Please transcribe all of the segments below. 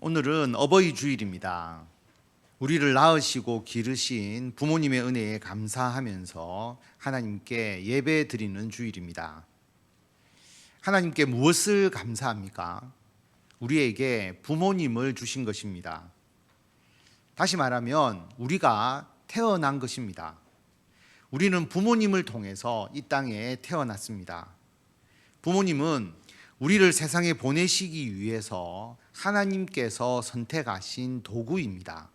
오늘은 어버이 주일입니다. 우리를 낳으시고 기르신 부모님의 은혜에 감사하면서 하나님께 예배 드리는 주일입니다. 하나님께 무엇을 감사합니까? 우리에게 부모님을 주신 것입니다. 다시 말하면 우리가 태어난 것입니다. 우리는 부모님을 통해서 이 땅에 태어났습니다. 부모님은 우리를 세상에 보내시기 위해서 하나님께서 선택하신 도구입니다.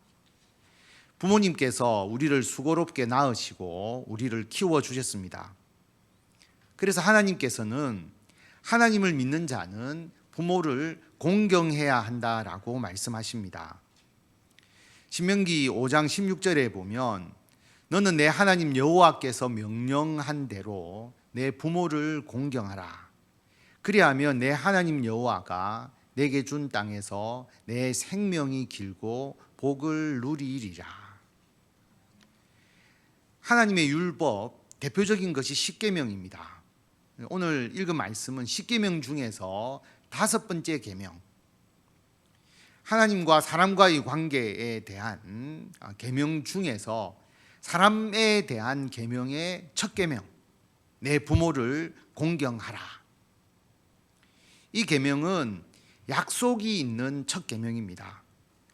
부모님께서 우리를 수고롭게 낳으시고 우리를 키워주셨습니다. 그래서 하나님께서는 하나님을 믿는 자는 부모를 공경해야 한다라고 말씀하십니다. 신명기 5장 16절에 보면 너는 내 하나님 여호와께서 명령한 대로 내 부모를 공경하라. 그리하면 내 하나님 여호와가 내게 준 땅에서 내 생명이 길고 복을 누리리라. 하나님의 율법 대표적인 것이 십계명입니다. 오늘 읽은 말씀은 십계명 중에서 5번째 계명, 하나님과 사람과의 관계에 대한 계명 중에서 사람에 대한 계명의 첫 계명, 내 부모를 공경하라. 이 계명은 약속이 있는 첫 계명입니다.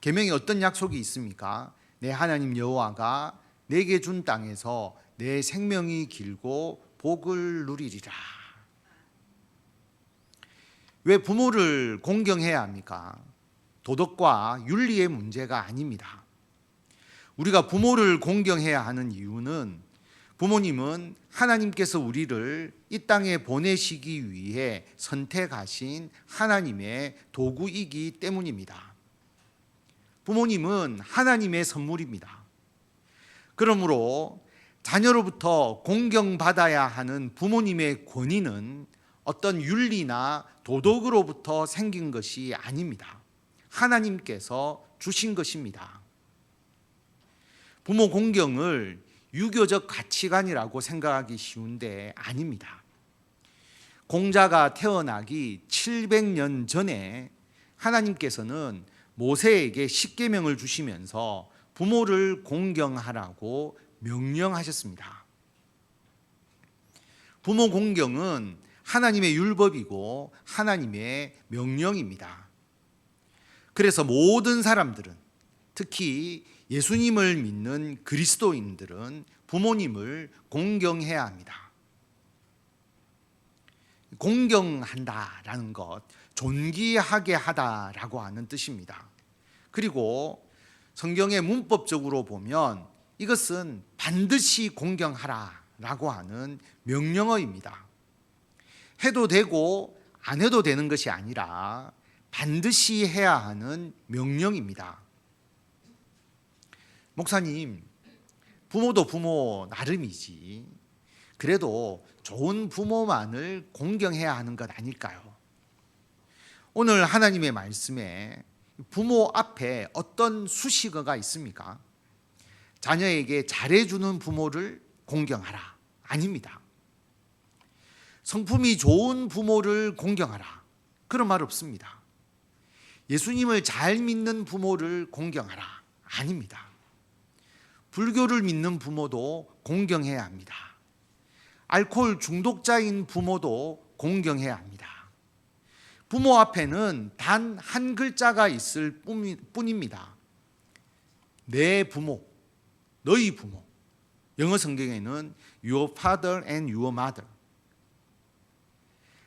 계명에 어떤 약속이 있습니까? 내 하나님 여호와가 내게 준 땅에서 내 생명이 길고 복을 누리리라. 왜 부모를 공경해야 합니까? 도덕과 윤리의 문제가 아닙니다. 우리가 부모를 공경해야 하는 이유는 부모님은 하나님께서 우리를 이 땅에 보내시기 위해 선택하신 하나님의 도구이기 때문입니다. 부모님은 하나님의 선물입니다. 그러므로 자녀로부터 공경받아야 하는 부모님의 권위는 어떤 윤리나 도덕으로부터 생긴 것이 아닙니다. 하나님께서 주신 것입니다. 부모 공경을 유교적 가치관이라고 생각하기 쉬운데 아닙니다. 공자가 태어나기 700년 전에 하나님께서는 모세에게 십계명을 주시면서 부모를 공경하라고 명령하셨습니다. 부모 공경은 하나님의 율법이고 하나님의 명령입니다. 그래서 모든 사람들은, 특히 예수님을 믿는 그리스도인들은 부모님을 공경해야 합니다. 공경한다라는 것, 존귀하게 하다라고 하는 뜻입니다. 그리고 성경의 문법적으로 보면 이것은 반드시 공경하라라고 하는 명령어입니다. 해도 되고 안 해도 되는 것이 아니라 반드시 해야 하는 명령입니다. 목사님, 부모도 부모 나름이지 그래도 좋은 부모만을 공경해야 하는 것 아닐까요? 오늘 하나님의 말씀에 부모 앞에 어떤 수식어가 있습니까? 자녀에게 잘해주는 부모를 공경하라. 아닙니다. 성품이 좋은 부모를 공경하라. 그런 말 없습니다. 예수님을 잘 믿는 부모를 공경하라. 아닙니다. 불교를 믿는 부모도 공경해야 합니다. 알코올 중독자인 부모도 공경해야 합니다. 부모 앞에는 단 한 글자가 있을 뿐입니다. 내 부모, 너희 부모. 영어 성경에는 your father and your mother.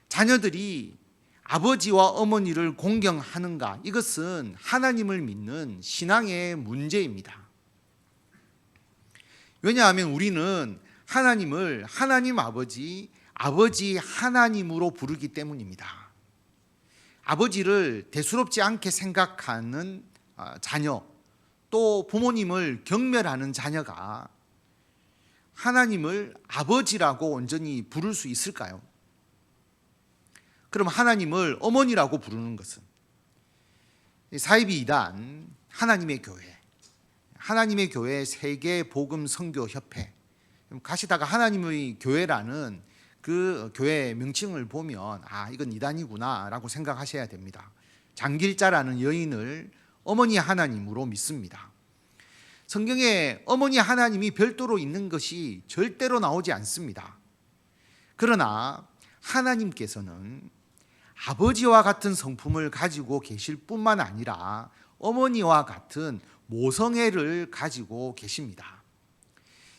자녀들이 아버지와 어머니를 공경하는가? 이것은 하나님을 믿는 신앙의 문제입니다. 왜냐하면 우리는 하나님을 하나님 아버지, 아버지 하나님으로 부르기 때문입니다. 아버지를 대수롭지 않게 생각하는 자녀, 또 부모님을 경멸하는 자녀가 하나님을 아버지라고 온전히 부를 수 있을까요? 그럼 하나님을 어머니라고 부르는 것은 사이비 이단, 하나님의 교회 세계 복음 선교 협회, 가시다가 하나님의 교회라는 그 교회 명칭을 보면 이건 이단이구나 라고 생각하셔야 됩니다. 장길자라는 여인을 어머니 하나님으로 믿습니다. 성경에 어머니 하나님이 별도로 있는 것이 절대로 나오지 않습니다. 그러나 하나님께서는 아버지와 같은 성품을 가지고 계실 뿐만 아니라 어머니와 같은 모성애를 가지고 계십니다.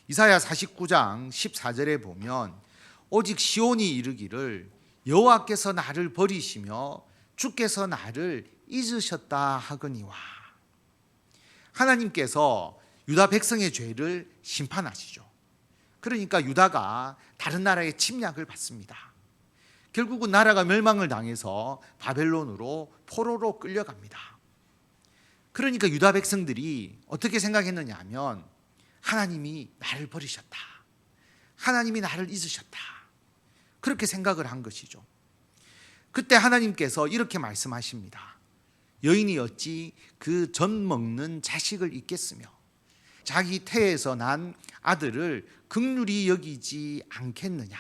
이사야 49장 14절에 보면 오직 시온이 이르기를 여호와께서 나를 버리시며 주께서 나를 잊으셨다 하거니와. 하나님께서 유다 백성의 죄를 심판하시죠. 그러니까 유다가 다른 나라의 침략을 받습니다. 결국은 나라가 멸망을 당해서 바벨론으로 포로로 끌려갑니다. 그러니까 유다 백성들이 어떻게 생각했느냐 하면 하나님이 나를 버리셨다, 하나님이 나를 잊으셨다, 그렇게 생각을 한 것이죠. 그때 하나님께서 이렇게 말씀하십니다. 여인이 어찌 그 젖 먹는 자식을 잊겠으며 자기 태에서 난 아들을 긍휼히 여기지 않겠느냐.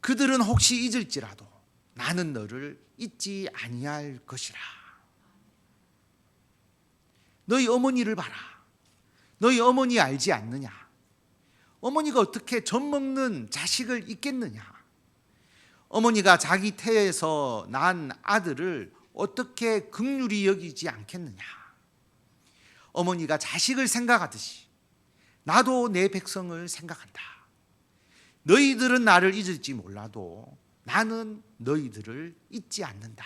그들은 혹시 잊을지라도 나는 너를 잊지 아니할 것이라. 너희 어머니를 봐라. 너희 어머니 알지 않느냐? 어머니가 어떻게 젖 먹는 자식을 잊겠느냐? 어머니가 자기 태에서 난 아들을 어떻게 긍휼히 여기지 않겠느냐? 어머니가 자식을 생각하듯이 나도 내 백성을 생각한다. 너희들은 나를 잊을지 몰라도 나는 너희들을 잊지 않는다.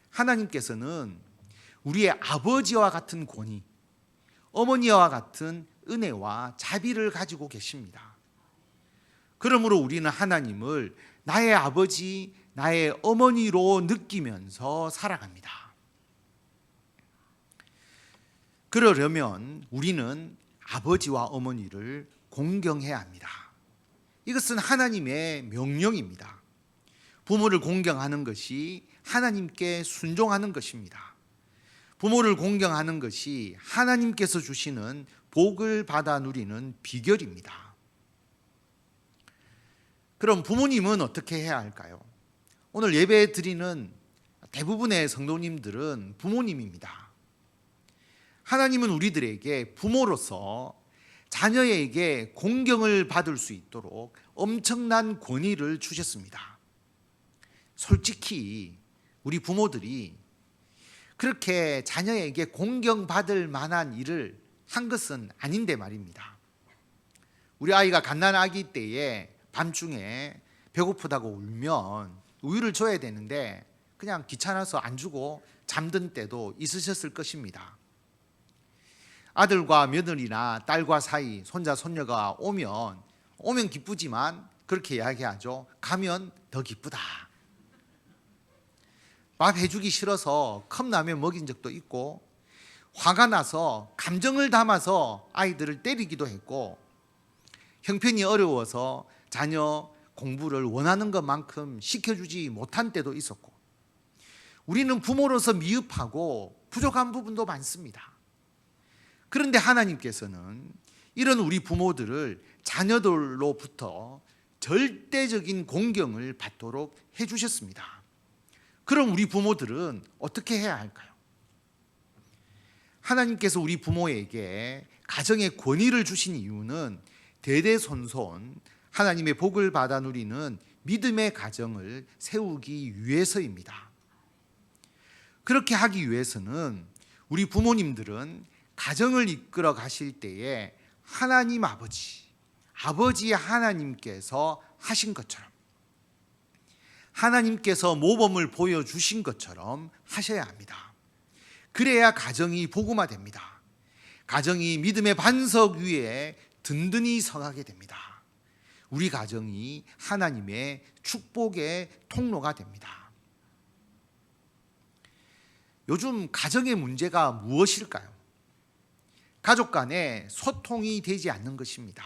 하나님께서는 우리의 아버지와 같은 권위, 어머니와 같은 은혜와 자비를 가지고 계십니다. 그러므로 우리는 하나님을 나의 아버지, 나의 어머니로 느끼면서 살아갑니다. 그러려면 우리는 아버지와 어머니를 공경해야 합니다. 이것은 하나님의 명령입니다. 부모를 공경하는 것이 하나님께 순종하는 것입니다. 부모를 공경하는 것이 하나님께서 주시는 복을 받아 누리는 비결입니다. 그럼 부모님은 어떻게 해야 할까요? 오늘 예배 드리는 대부분의 성도님들은 부모님입니다. 하나님은 우리들에게 부모로서 자녀에게 공경을 받을 수 있도록 엄청난 권위를 주셨습니다. 솔직히 우리 부모들이 그렇게 자녀에게 공경받을 만한 일을 한 것은 아닌데 말입니다. 우리 아이가 갓난아기 때에 밤중에 배고프다고 울면 우유를 줘야 되는데 그냥 귀찮아서 안 주고 잠든 때도 있으셨을 것입니다. 아들과 며느리나 딸과 사이 손자 손녀가 오면 기쁘지만 그렇게 이야기하죠. 가면 더 기쁘다. 밥 해주기 싫어서 컵라면 먹인 적도 있고 화가 나서 감정을 담아서 아이들을 때리기도 했고 형편이 어려워서 자녀 공부를 원하는 것만큼 시켜주지 못한 때도 있었고 우리는 부모로서 미흡하고 부족한 부분도 많습니다. 그런데 하나님께서는 이런 우리 부모들을 자녀들로부터 절대적인 공경을 받도록 해주셨습니다. 그럼 우리 부모들은 어떻게 해야 할까요? 하나님께서 우리 부모에게 가정의 권위를 주신 이유는 대대손손 하나님의 복을 받아 누리는 믿음의 가정을 세우기 위해서입니다. 그렇게 하기 위해서는 우리 부모님들은 가정을 이끌어 가실 때에 하나님 아버지 하나님께서 하신 것처럼 하나님께서 모범을 보여주신 것처럼 하셔야 합니다. 그래야 가정이 복음화됩니다. 가정이 믿음의 반석 위에 든든히 서가게 됩니다. 우리 가정이 하나님의 축복의 통로가 됩니다. 요즘 가정의 문제가 무엇일까요? 가족 간에 소통이 되지 않는 것입니다.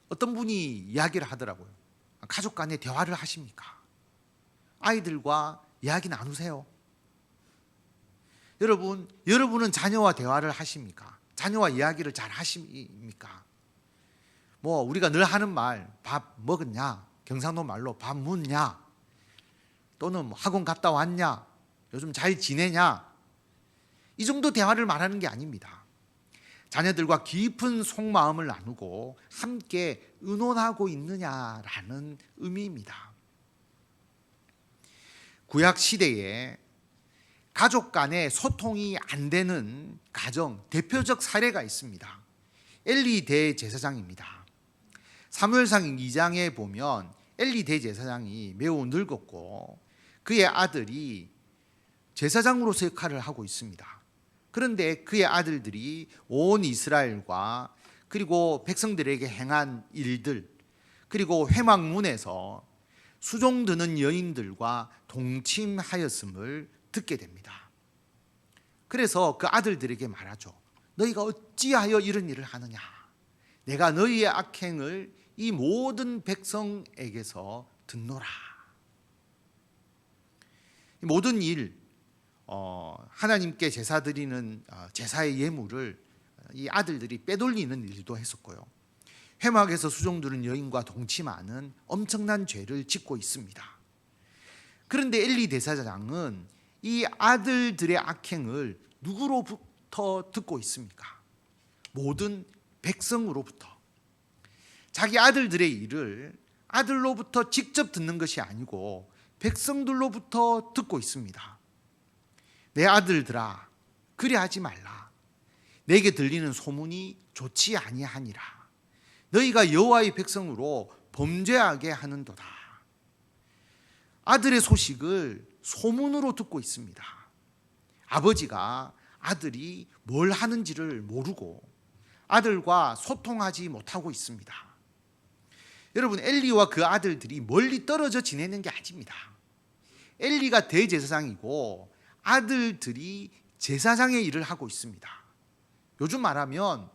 어떤 분이 이야기를 하더라고요. 가족 간에 대화를 하십니까? 아이들과 이야기 나누세요? 여러분은 자녀와 대화를 하십니까? 자녀와 이야기를 잘 하십니까? 우리가 늘 하는 말, 밥 먹었냐? 경상도 말로 밥 묻냐? 또는 학원 갔다 왔냐? 요즘 잘 지내냐? 이 정도 대화를 말하는 게 아닙니다. 자녀들과 깊은 속마음을 나누고 함께 의논하고 있느냐라는 의미입니다. 구약 시대에 가족 간의 소통이 안 되는 가정 대표적 사례가 있습니다. 엘리 대제사장입니다. 사무엘상 2장에 보면 엘리 대제사장이 매우 늙었고 그의 아들이 제사장으로서 역할을 하고 있습니다. 그런데 그의 아들들이 온 이스라엘과 그리고 백성들에게 행한 일들, 그리고 회막문에서 수종 드는 여인들과 동침하였음을 듣게 됩니다. 그래서 그 아들들에게 말하죠. 너희가 어찌하여 이런 일을 하느냐? 내가 너희의 악행을 이 모든 백성에게서 듣노라. 모든 일, 하나님께 제사 드리는 제사의 예물을 이 아들들이 빼돌리는 일도 했었고요. 회막에서 수종드는 여인과 동침하는 엄청난 죄를 짓고 있습니다. 그런데 엘리 대제사장은 이 아들들의 악행을 누구로부터 듣고 있습니까? 모든 백성으로부터. 자기 아들들의 일을 아들로부터 직접 듣는 것이 아니고 백성들로부터 듣고 있습니다. 내 아들들아, 그리하지 말라. 내게 들리는 소문이 좋지 아니하니라. 너희가 여호와의 백성으로 범죄하게 하는도다. 아들의 소식을 소문으로 듣고 있습니다. 아버지가 아들이 뭘 하는지를 모르고 아들과 소통하지 못하고 있습니다. 여러분, 엘리와 그 아들들이 멀리 떨어져 지내는 게 아닙니다. 엘리가 대제사장이고 아들들이 제사장의 일을 하고 있습니다. 요즘 말하면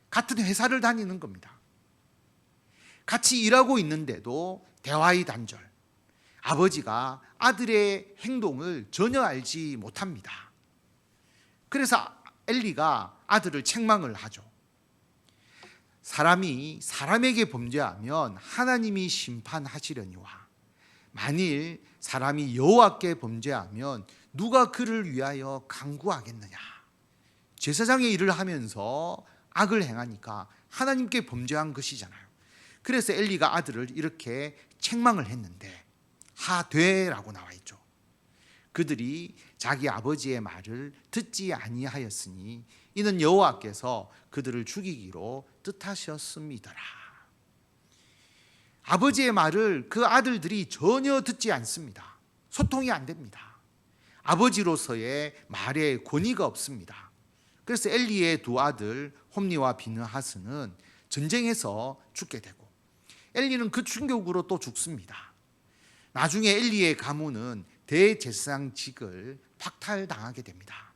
같은 회사를 다니는 겁니다. 같이 일하고 있는데도 대화의 단절. 아버지가 아들의 행동을 전혀 알지 못합니다. 그래서 엘리가 아들을 책망을 하죠. 사람이 사람에게 범죄하면 하나님이 심판하시려니와 만일 사람이 여호와께 범죄하면 누가 그를 위하여 간구하겠느냐. 제사장의 일을 하면서 악을 행하니까 하나님께 범죄한 것이잖아요. 그래서 엘리가 아들을 이렇게 책망을 했는데 하되라고 나와 있죠. 그들이 자기 아버지의 말을 듣지 아니하였으니 이는 여호와께서 그들을 죽이기로 뜻하셨음이더라. 아버지의 말을 그 아들들이 전혀 듣지 않습니다. 소통이 안 됩니다. 아버지로서의 말에 권위가 없습니다. 그래서 엘리의 두 아들 홈니와 비느하스는 전쟁에서 죽게 되고 엘리는 그 충격으로 또 죽습니다. 나중에 엘리의 가문은 대제사장직을 박탈당하게 됩니다.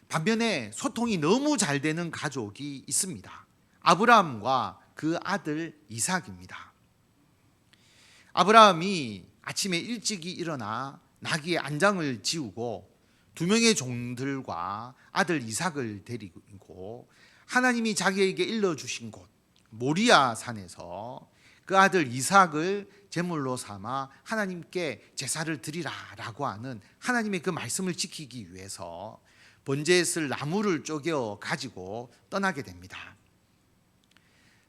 반면에 소통이 너무 잘 되는 가족이 있습니다. 아브라함과 그 아들 이삭입니다. 아브라함이 아침에 일찍이 일어나 나귀의 안장을 지우고 두 명의 종들과 아들 이삭을 데리고 하나님이 자기에게 일러주신 곳 모리아 산에서 그 아들 이삭을 제물로 삼아 하나님께 제사를 드리라라고 하는 하나님의 그 말씀을 지키기 위해서 번제에 쓸 나무를 쪼개 가지고 떠나게 됩니다.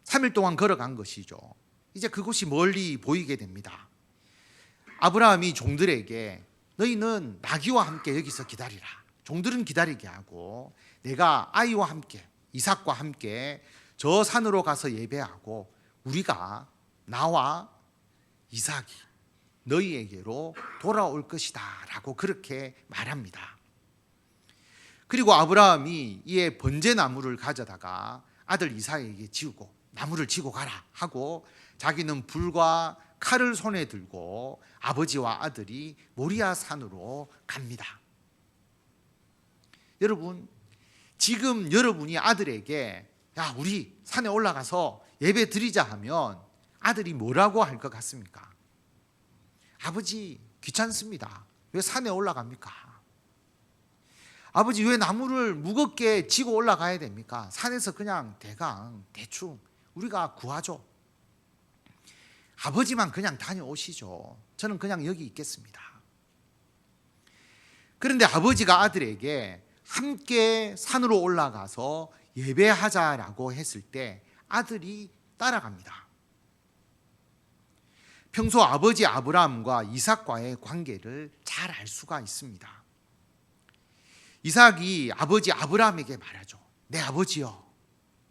3일 동안 걸어간 것이죠. 이제 그곳이 멀리 보이게 됩니다. 아브라함이 종들에게 너희는 나귀와 함께 여기서 기다리라. 종들은 기다리게 하고 내가 아이와 함께 이삭과 함께 저 산으로 가서 예배하고 우리가 나와 이삭이 너희에게로 돌아올 것이다 라고 그렇게 말합니다. 그리고 아브라함이 이에 번제나무를 가져다가 아들 이삭에게 지우고 나무를 지고 가라 하고 자기는 불과 칼을 손에 들고 아버지와 아들이 모리아 산으로 갑니다. 여러분, 지금 여러분이 아들에게 야 우리 산에 올라가서 예배 드리자 하면 아들이 뭐라고 할 것 같습니까? 아버지 귀찮습니다. 왜 산에 올라갑니까? 아버지 왜 나무를 무겁게 지고 올라가야 됩니까? 산에서 그냥 대충 우리가 구하죠. 아버지만 그냥 다녀오시죠. 저는 그냥 여기 있겠습니다. 그런데 아버지가 아들에게 함께 산으로 올라가서 예배하자라고 했을 때 아들이 따라갑니다. 평소 아버지 아브라함과 이삭과의 관계를 잘 알 수가 있습니다. 이삭이 아버지 아브라함에게 말하죠. 내 아버지여,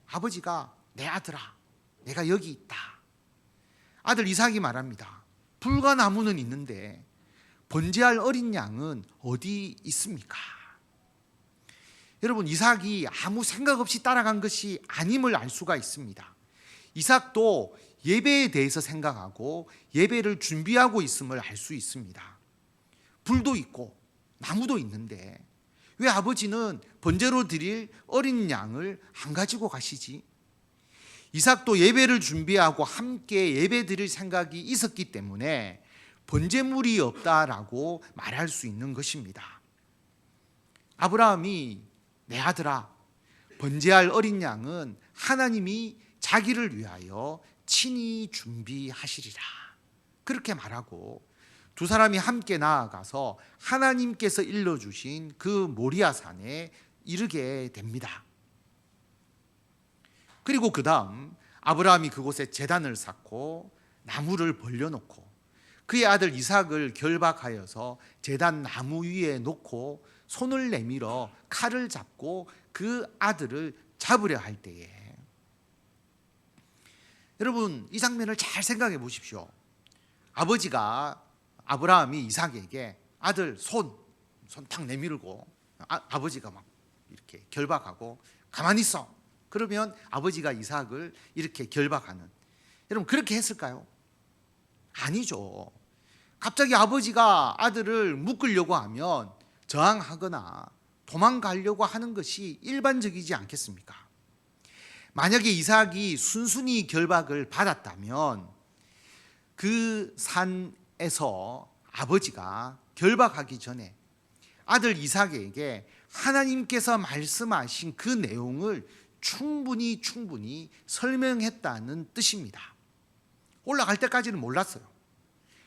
아버지가 내 아들아, 내가 여기 있다. 아들 이삭이 말합니다. 불과 나무는 있는데 번제할 어린 양은 어디 있습니까? 여러분, 이삭이 아무 생각 없이 따라간 것이 아님을 알 수가 있습니다. 이삭도 예배에 대해서 생각하고 예배를 준비하고 있음을 알 수 있습니다. 불도 있고 나무도 있는데 왜 아버지는 번제로 드릴 어린 양을 안 가지고 가시지? 이삭도 예배를 준비하고 함께 예배 드릴 생각이 있었기 때문에 번제물이 없다라고 말할 수 있는 것입니다. 아브라함이 내 아들아, 번제할 어린 양은 하나님이 자기를 위하여 친히 준비하시리라, 그렇게 말하고 두 사람이 함께 나아가서 하나님께서 일러주신 그 모리아산에 이르게 됩니다. 그리고 그 다음 아브라함이 그곳에 제단을 쌓고 나무를 벌려놓고 그의 아들 이삭을 결박하여서 제단 나무 위에 놓고 손을 내밀어 칼을 잡고 그 아들을 잡으려 할 때에, 여러분 이 장면을 잘 생각해 보십시오. 아버지가 아브라함이 이삭에게 아들 손 탁 내밀고 아버지가 막 이렇게 결박하고 가만히 있어. 그러면 아버지가 이삭을 이렇게 결박하는, 여러분 그렇게 했을까요? 아니죠. 갑자기 아버지가 아들을 묶으려고 하면 저항하거나 도망가려고 하는 것이 일반적이지 않겠습니까? 만약에 이삭이 순순히 결박을 받았다면 그 산에서 아버지가 결박하기 전에 아들 이삭에게 하나님께서 말씀하신 그 내용을 충분히 설명했다는 뜻입니다. 올라갈 때까지는 몰랐어요.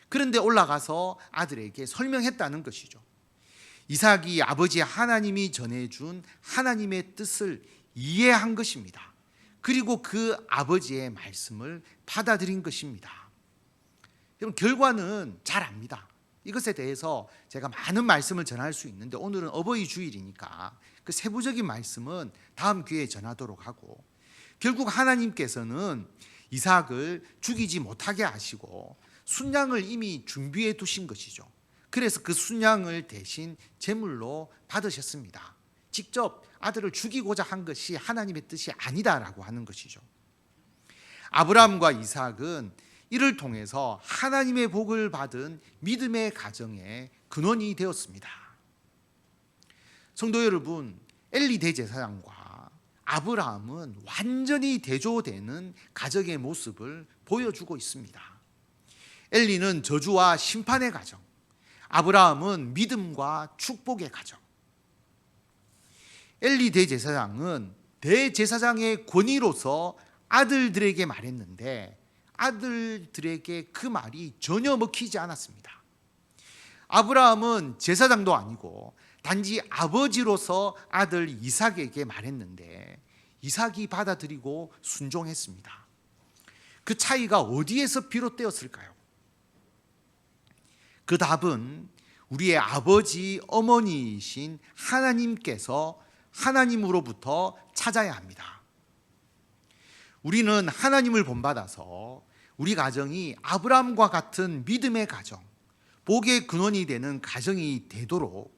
그런데 올라가서 아들에게 설명했다는 것이죠. 이삭이 아버지 하나님이 전해준 하나님의 뜻을 이해한 것입니다. 그리고 그 아버지의 말씀을 받아들인 것입니다. 여러분 결과는 잘 압니다. 이것에 대해서 제가 많은 말씀을 전할 수 있는데 오늘은 어버이 주일이니까 그 세부적인 말씀은 다음 기회에 전하도록 하고, 결국 하나님께서는 이삭을 죽이지 못하게 하시고 순양을 이미 준비해 두신 것이죠. 그래서 그 순양을 대신 제물로 받으셨습니다. 직접 아들을 죽이고자 한 것이 하나님의 뜻이 아니다라고 하는 것이죠. 아브라함과 이삭은 이를 통해서 하나님의 복을 받은 믿음의 가정의 근원이 되었습니다. 성도 여러분, 엘리 대제사장과 아브라함은 완전히 대조되는 가정의 모습을 보여주고 있습니다. 엘리는 저주와 심판의 가정, 아브라함은 믿음과 축복의 가정. 엘리 대제사장은 대제사장의 권위로서 아들들에게 말했는데 아들들에게 그 말이 전혀 먹히지 않았습니다. 아브라함은 제사장도 아니고 단지 아버지로서 아들 이삭에게 말했는데 이삭이 받아들이고 순종했습니다. 그 차이가 어디에서 비롯되었을까요? 그 답은 우리의 아버지 어머니이신 하나님께서 하나님으로부터 찾아야 합니다. 우리는 하나님을 본받아서 우리 가정이 아브라함과 같은 믿음의 가정, 복의 근원이 되는 가정이 되도록,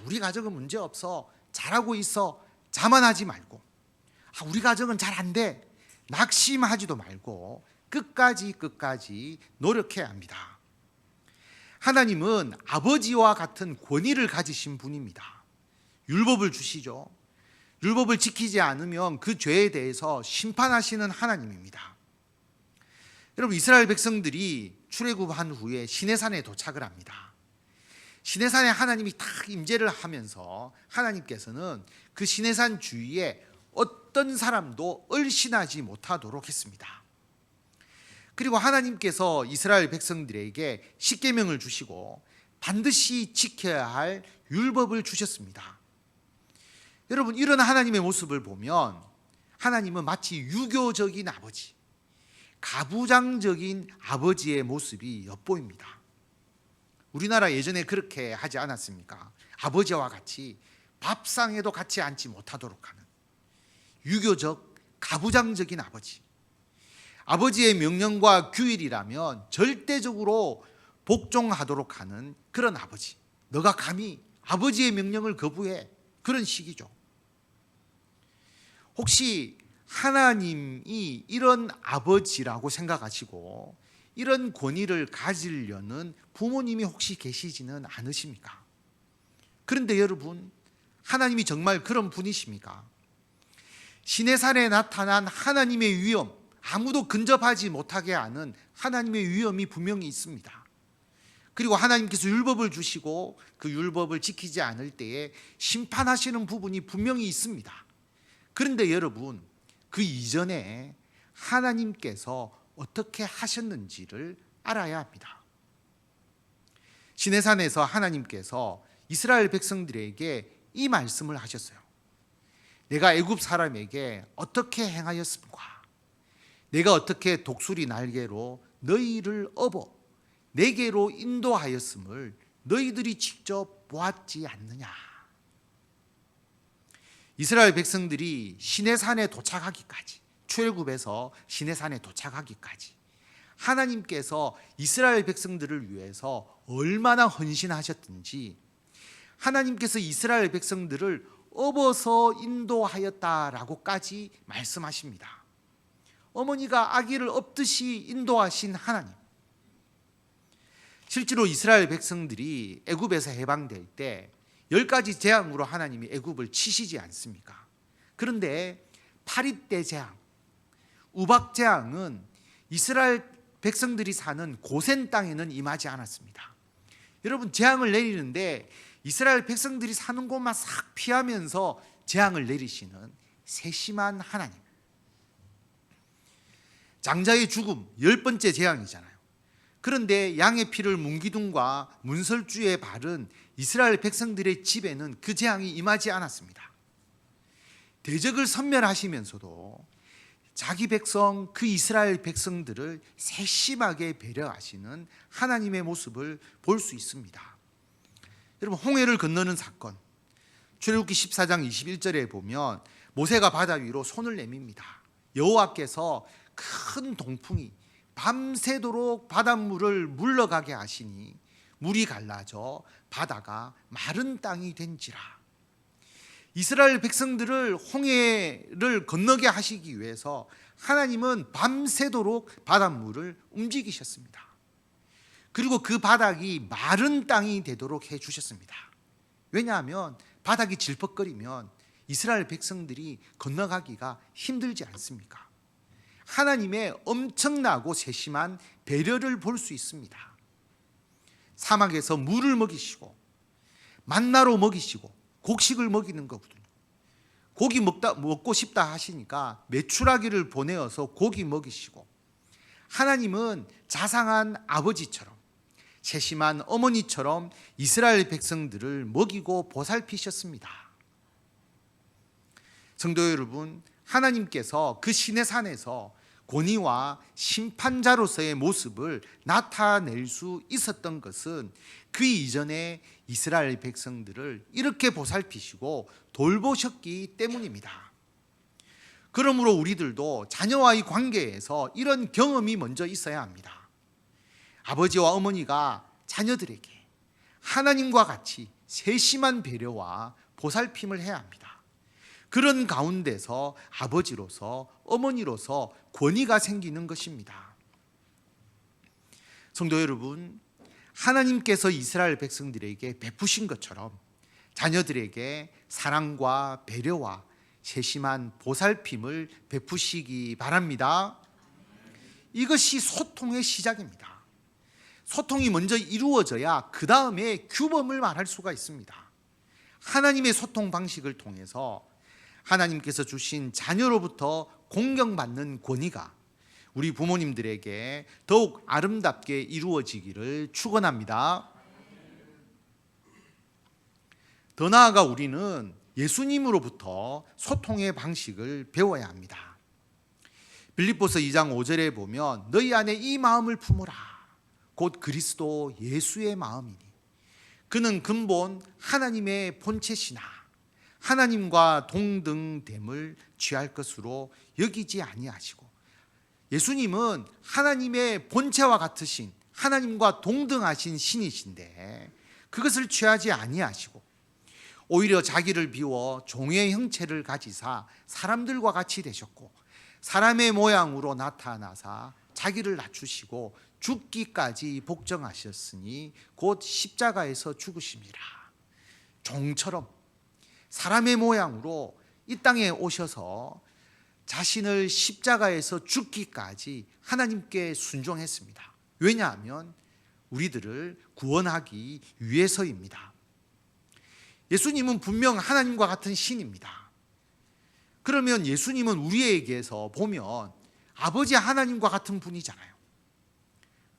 우리 가정은 문제없어, 잘하고 있어, 자만하지 말고, 우리 가정은 잘 안 돼, 낙심하지도 말고 끝까지 노력해야 합니다. 하나님은 아버지와 같은 권위를 가지신 분입니다. 율법을 주시죠. 율법을 지키지 않으면 그 죄에 대해서 심판하시는 하나님입니다. 여러분, 이스라엘 백성들이 출애굽한 후에 시내산에 도착을 합니다. 시내산에 하나님이 딱 임재를 하면서 하나님께서는 그 시내산 주위에 어떤 사람도 얼씬하지 못하도록 했습니다. 그리고 하나님께서 이스라엘 백성들에게 십계명을 주시고 반드시 지켜야 할 율법을 주셨습니다. 여러분, 이런 하나님의 모습을 보면 하나님은 마치 유교적인 아버지, 가부장적인 아버지의 모습이 엿보입니다. 우리나라 예전에 그렇게 하지 않았습니까? 아버지와 같이 밥상에도 같이 앉지 못하도록 하는 유교적 가부장적인 아버지. 아버지의 명령과 규율이라면 절대적으로 복종하도록 하는 그런 아버지. 너가 감히 아버지의 명령을 거부해? 그런 식이죠. 혹시 하나님이 이런 아버지라고 생각하시고 이런 권위를 가지려는 부모님이 혹시 계시지는 않으십니까? 그런데 여러분, 하나님이 정말 그런 분이십니까? 시내산에 나타난 하나님의 위엄, 아무도 근접하지 못하게 하는 하나님의 위엄이 분명히 있습니다. 그리고 하나님께서 율법을 주시고 그 율법을 지키지 않을 때에 심판하시는 부분이 분명히 있습니다. 그런데 여러분, 그 이전에 하나님께서 어떻게 하셨는지를 알아야 합니다. 시내산에서 하나님께서 이스라엘 백성들에게 이 말씀을 하셨어요. 내가 애굽 사람에게 어떻게 행하였습니까? 내가 어떻게 독수리 날개로 너희를 업어 내게로 인도하였음을 너희들이 직접 보았지 않느냐? 이스라엘 백성들이 시내산에 도착하기까지, 출애굽에서 시내산에 도착하기까지 하나님께서 이스라엘 백성들을 위해서 얼마나 헌신하셨든지 하나님께서 이스라엘 백성들을 업어서 인도하였다라고까지 말씀하십니다. 어머니가 아기를 업듯이 인도하신 하나님. 실제로 이스라엘 백성들이 애굽에서 해방될 때 10가지 재앙으로 하나님이 애굽을 치시지 않습니까? 그런데 파리떼 재앙, 우박 재앙은 이스라엘 백성들이 사는 고센 땅에는 임하지 않았습니다. 여러분, 재앙을 내리는데 이스라엘 백성들이 사는 곳만 싹 피하면서 재앙을 내리시는 세심한 하나님. 장자의 죽음, 10번째 재앙이잖아요. 그런데 양의 피를 문기둥과 문설주에 바른 이스라엘 백성들의 집에는 그 재앙이 임하지 않았습니다. 대적을 섬멸하시면서도 자기 백성, 그 이스라엘 백성들을 세심하게 배려하시는 하나님의 모습을 볼 수 있습니다. 여러분, 홍해를 건너는 사건, 출애굽기 14장 21절에 보면 모세가 바다 위로 손을 내밉니다. 여호와께서 큰 동풍이 밤새도록 바닷물을 물러가게 하시니 물이 갈라져 바다가 마른 땅이 된지라. 이스라엘 백성들을 홍해를 건너게 하시기 위해서 하나님은 밤새도록 바닷물을 움직이셨습니다. 그리고 그 바닥이 마른 땅이 되도록 해주셨습니다. 왜냐하면 바닥이 질퍽거리면 이스라엘 백성들이 건너가기가 힘들지 않습니까? 하나님의 엄청나고 세심한 배려를 볼 수 있습니다. 사막에서 물을 먹이시고 만나로 먹이시고 곡식을 먹이는 거거든요. 고기 먹고 싶다 하시니까 메추라기를 보내어서 고기 먹이시고, 하나님은 자상한 아버지처럼 세심한 어머니처럼 이스라엘 백성들을 먹이고 보살피셨습니다. 성도 여러분, 하나님께서 그 시내산에서 권위와 심판자로서의 모습을 나타낼 수 있었던 것은 그 이전에 이스라엘 백성들을 이렇게 보살피시고 돌보셨기 때문입니다. 그러므로 우리들도 자녀와의 관계에서 이런 경험이 먼저 있어야 합니다. 아버지와 어머니가 자녀들에게 하나님과 같이 세심한 배려와 보살핌을 해야 합니다. 그런 가운데서 아버지로서 어머니로서 권위가 생기는 것입니다. 성도 여러분, 하나님께서 이스라엘 백성들에게 베푸신 것처럼 자녀들에게 사랑과 배려와 세심한 보살핌을 베푸시기 바랍니다. 이것이 소통의 시작입니다. 소통이 먼저 이루어져야 그 다음에 규범을 말할 수가 있습니다. 하나님의 소통 방식을 통해서 하나님께서 주신 자녀로부터 공경받는 권위가 우리 부모님들에게 더욱 아름답게 이루어지기를 축원합니다. 더 나아가 우리는 예수님으로부터 소통의 방식을 배워야 합니다. 빌립보서 2장 5절에 보면 너희 안에 이 마음을 품으라. 곧 그리스도 예수의 마음이니 그는 근본 하나님의 본체시나 하나님과 동등됨을 취할 것으로 여기지 아니하시고, 예수님은 하나님의 본체와 같으신 하나님과 동등하신 신이신데 그것을 취하지 아니하시고 오히려 자기를 비워 종의 형체를 가지사 사람들과 같이 되셨고 사람의 모양으로 나타나사 자기를 낮추시고 죽기까지 복종하셨으니 곧 십자가에서 죽으심이라. 종처럼 사람의 모양으로 이 땅에 오셔서 자신을 십자가에서 죽기까지 하나님께 순종했습니다. 왜냐하면 우리들을 구원하기 위해서입니다. 예수님은 분명 하나님과 같은 신입니다. 그러면 예수님은 우리에게서 보면 아버지 하나님과 같은 분이잖아요.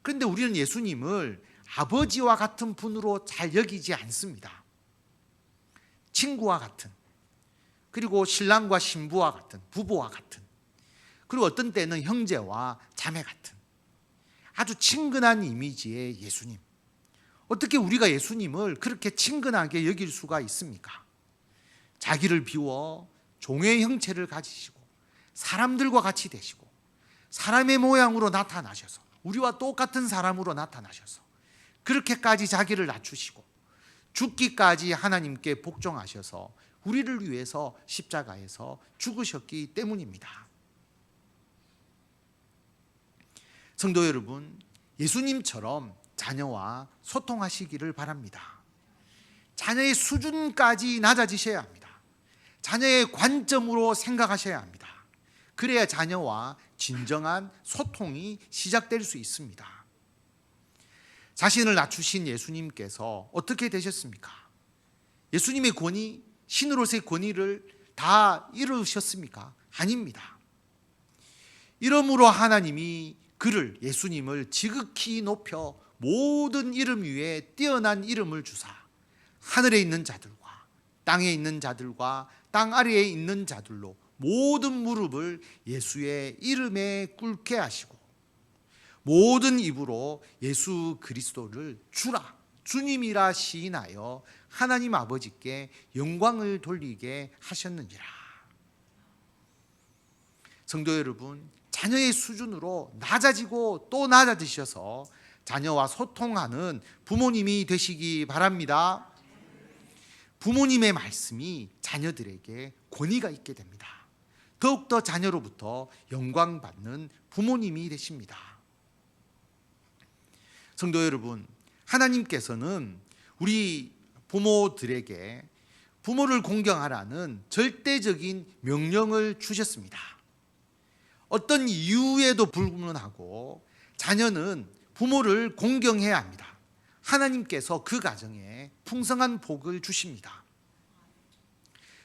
그런데 우리는 예수님을 아버지와 같은 분으로 잘 여기지 않습니다. 친구와 같은, 그리고 신랑과 신부와 같은, 부부와 같은, 그리고 어떤 때는 형제와 자매 같은 아주 친근한 이미지의 예수님. 어떻게 우리가 예수님을 그렇게 친근하게 여길 수가 있습니까? 자기를 비워 종의 형체를 가지시고 사람들과 같이 되시고 사람의 모양으로 나타나셔서 우리와 똑같은 사람으로 나타나셔서 그렇게까지 자기를 낮추시고 죽기까지 하나님께 복종하셔서 우리를 위해서 십자가에서 죽으셨기 때문입니다. 성도 여러분, 예수님처럼 자녀와 소통하시기를 바랍니다. 자녀의 수준까지 낮아지셔야 합니다. 자녀의 관점으로 생각하셔야 합니다. 그래야 자녀와 진정한 소통이 시작될 수 있습니다. 자신을 낮추신 예수님께서 어떻게 되셨습니까? 예수님의 권위, 신으로서의 권위를 다 이루셨습니까? 아닙니다. 이러므로 하나님이 그를, 예수님을 지극히 높여 모든 이름 위에 뛰어난 이름을 주사 하늘에 있는 자들과 땅에 있는 자들과 땅 아래에 있는 자들로 모든 무릎을 예수의 이름에 꿇게 하시고 모든 입으로 예수 그리스도를 주라, 주님이라 시인하여 하나님 아버지께 영광을 돌리게 하셨느니라. 성도 여러분, 자녀의 수준으로 낮아지고 또 낮아지셔서 자녀와 소통하는 부모님이 되시기 바랍니다. 부모님의 말씀이 자녀들에게 권위가 있게 됩니다. 더욱더 자녀로부터 영광받는 부모님이 되십니다. 성도 여러분, 하나님께서는 우리 부모들에게 부모를 공경하라는 절대적인 명령을 주셨습니다. 어떤 이유에도 불문하고 자녀는 부모를 공경해야 합니다. 하나님께서 그 가정에 풍성한 복을 주십니다.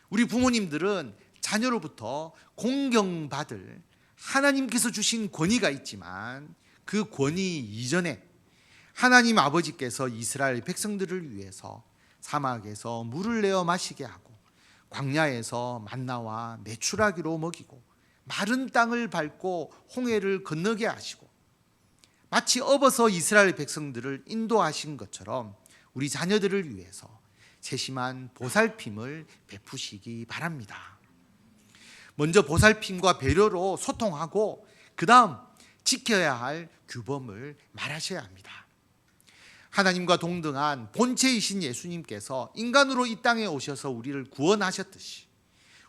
우리 부모님들은 자녀로부터 공경받을 하나님께서 주신 권위가 있지만 그 권위 이전에 하나님 아버지께서 이스라엘 백성들을 위해서 사막에서 물을 내어 마시게 하고 광야에서 만나와 메추라기로 먹이고 마른 땅을 밟고 홍해를 건너게 하시고 마치 업어서 이스라엘 백성들을 인도하신 것처럼 우리 자녀들을 위해서 세심한 보살핌을 베푸시기 바랍니다. 먼저 보살핌과 배려로 소통하고 그 다음 지켜야 할 규범을 말하셔야 합니다. 하나님과 동등한 본체이신 예수님께서 인간으로 이 땅에 오셔서 우리를 구원하셨듯이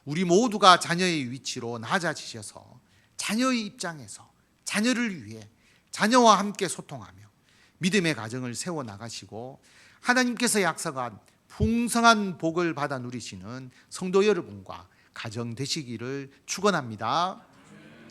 우리 모두가 자녀의 위치로 낮아지셔서 자녀의 입장에서 자녀를 위해 자녀와 함께 소통하며 믿음의 가정을 세워나가시고 하나님께서 약속한 풍성한 복을 받아 누리시는 성도 여러분과 가정 되시기를 축원합니다.